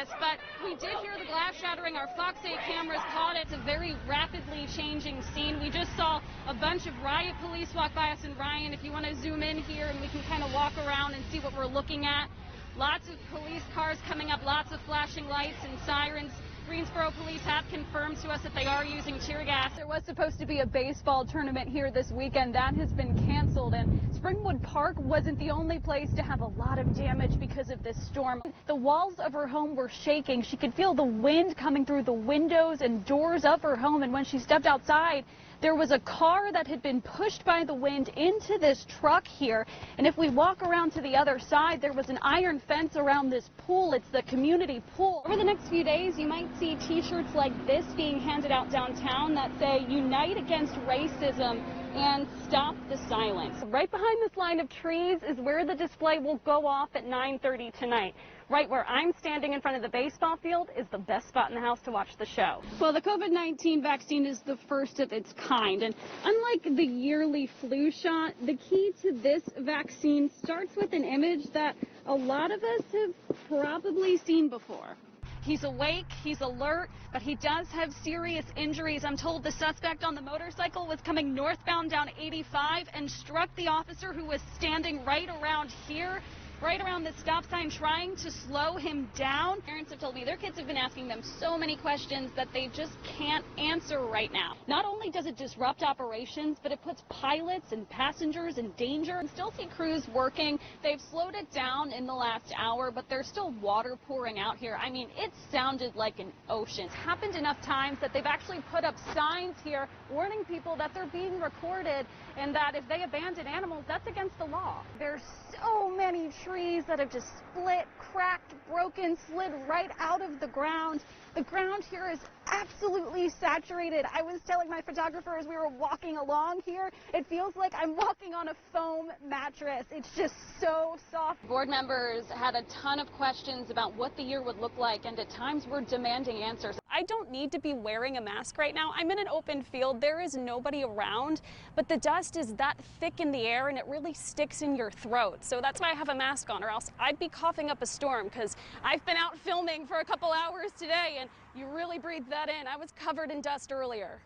this, but we did hear the glass shattering. Our Fox 8 cameras caught it. It's a very rapidly changing scene. We just saw a bunch of riot police walk by us. And Ryan, if you want to zoom in here and we can kind of walk around and see what we're looking at. Lots of police cars coming up, lots of flashing lights and sirens. Greensboro police have confirmed to us that they are using tear gas. There was supposed to be a baseball tournament here this weekend. That has been canceled, and Springwood Park wasn't the only place to have a lot of damage because of this storm. The walls of her home were shaking. She could feel the wind coming through the windows and doors of her home, and when she stepped outside, there was a car that had been pushed by the wind into this truck here. And if we walk around to the other side, there was an iron fence around this pool. It's the community pool. Over the next few days, you might see T-shirts like this being handed out downtown that say "Unite Against Racism" and "Stop the Silence." Right behind this line of trees is where the display will go off at 9:30 tonight. Right where I'm standing in front of the baseball field is the best spot in the house to watch the show. Well, the COVID-19 vaccine is the first of its kind, and unlike the yearly flu shot, the key to this vaccine starts with an image that a lot of us have probably seen before. He's awake, he's alert, but he does have serious injuries. I'm told the suspect on the motorcycle was coming northbound down 85 and struck the officer who was standing right around here, right around the stop sign, trying to slow him down. Parents have told me their kids have been asking them so many questions that they just can't answer right now. Not only does it disrupt operations, but it puts pilots and passengers in danger. And still see crews working. They've slowed it down in the last hour, but there's still water pouring out here. I mean, it sounded like an ocean. It's happened enough times that they've actually put up signs here warning people that they're being recorded and that if they abandon animals, that's against the law. There's so many trees that have just split, cracked, broken, slid right out of the ground. The ground here is absolutely saturated. I was telling my photographer as we were walking along here, it feels like I'm walking on a foam mattress. It's just so soft. Board members had a ton of questions about what the year would look like, and at times were demanding answers. I don't need to be wearing a mask right now. I'm in an open field. There is nobody around, but the dust is that thick in the air and it really sticks in your throat. So that's why I have a mask on, or else I'd be coughing up a storm, because I've been out filming for a couple hours today and you really breathe that in. I was covered in dust earlier.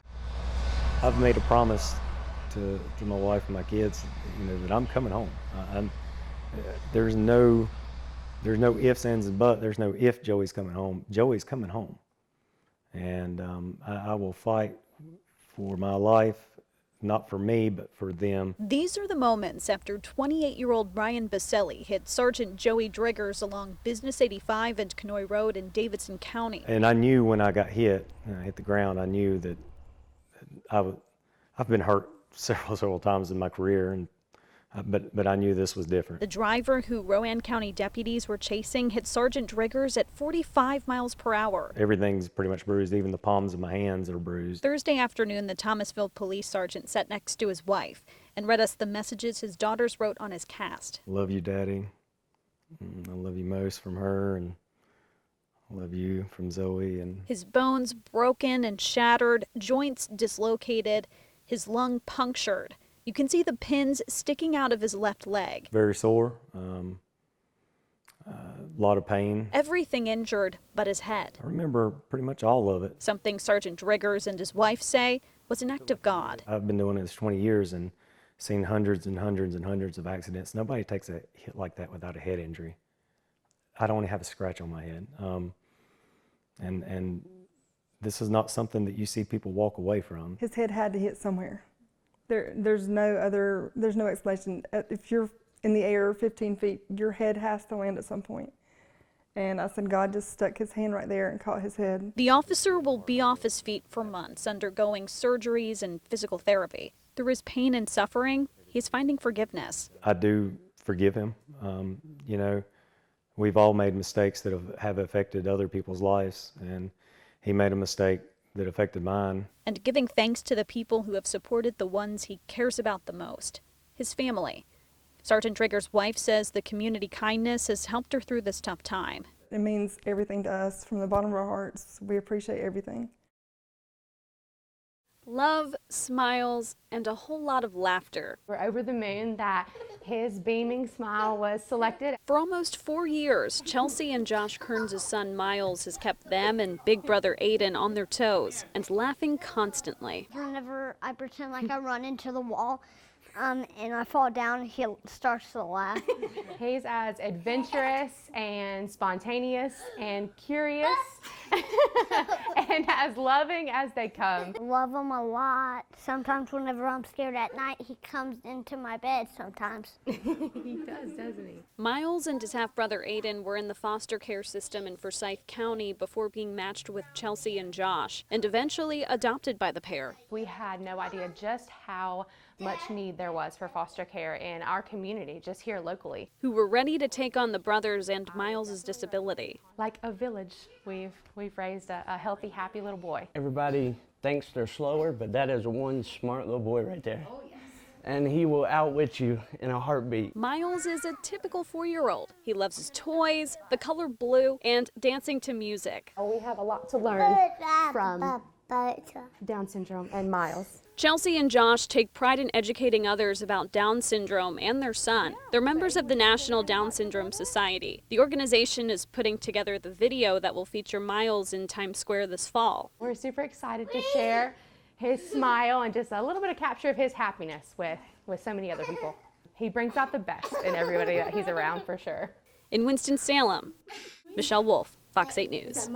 I've made a promise to my wife and my kids, that I'm coming home. There's no ifs, ands, and buts. There's no if Joey's coming home. Joey's coming home. And I will fight for my life, not for me, but for them. These are the moments after 28-year-old Ryan Baselli hit Sergeant Joey Driggers along Business 85 and Kenoi Road in Davidson County. And I knew when I got hit, and I hit the ground, I knew that I've been hurt several times in my career, and but I knew this was different. The driver, who Rowan County deputies were chasing, hit Sergeant Driggers at 45 miles per hour. Everything's pretty much bruised. Even the palms of my hands are bruised. Thursday afternoon, the Thomasville police sergeant sat next to his wife and read us the messages his daughters wrote on his cast. Love you, Daddy. I love you most, from her, and I love you from Zoe. And his bones broken and shattered, joints dislocated, his lung punctured. You can see the pins sticking out of his left leg. Very sore, a lot of pain. Everything injured but his head. I remember pretty much all of it. Something Sergeant Driggers and his wife say was an act of God. I've been doing this 20 years and seen hundreds and hundreds and hundreds of accidents. Nobody takes a hit like that without a head injury. I'd only have a scratch on my head. And this is not something that you see people walk away from. His head had to hit somewhere. There's no explanation. If you're in the air 15 feet, your head has to land at some point. And I said, God just stuck his hand right there and caught his head. The officer will be off his feet for months, undergoing surgeries and physical therapy. Through his pain and suffering, he's finding forgiveness. I do forgive him. We've all made mistakes that have affected other people's lives, and he made a mistake that affected mine. And giving thanks to the people who have supported the ones he cares about the most, his family. Sergeant Driggers' wife says the community kindness has helped her through this tough time. It means everything to us from the bottom of our hearts. We appreciate everything. Love, smiles, and a whole lot of laughter. We're over the moon that his beaming smile was selected. For almost 4 years, Chelsea and Josh Kearns' son Miles has kept them and big brother Aiden on their toes and laughing constantly. Whenever I pretend like I run into the wall and I fall down, he starts to laugh. He's as adventurous and spontaneous and curious and as loving as they come. Love him a lot. Sometimes whenever I'm scared at night, he comes into my bed sometimes. He does, doesn't he? Miles and his half-brother Aiden were in the foster care system in Forsyth County before being matched with Chelsea and Josh, and eventually adopted by the pair. We had no idea just how much need there was for foster care in our community, just here locally. Who were ready to take on the brothers and Miles' disability. Like a village, we've raised a healthy, happy little boy. Everybody thinks they're slower, but that is one smart little boy right there. Oh, yes. And he will outwit you in a heartbeat. Miles is a typical 4-year-old. He loves his toys, the color blue, and dancing to music. We have a lot to learn from Down syndrome and Miles. Chelsea and Josh take pride in educating others about Down syndrome and their son. They're members of the National Down Syndrome Society. The organization is putting together the video that will feature Miles in Times Square this fall. We're super excited to share his smile and just a little bit of capture of his happiness with so many other people. He brings out the best in everybody that he's around for sure. In Winston-Salem, Michelle Wolf, Fox 8 News.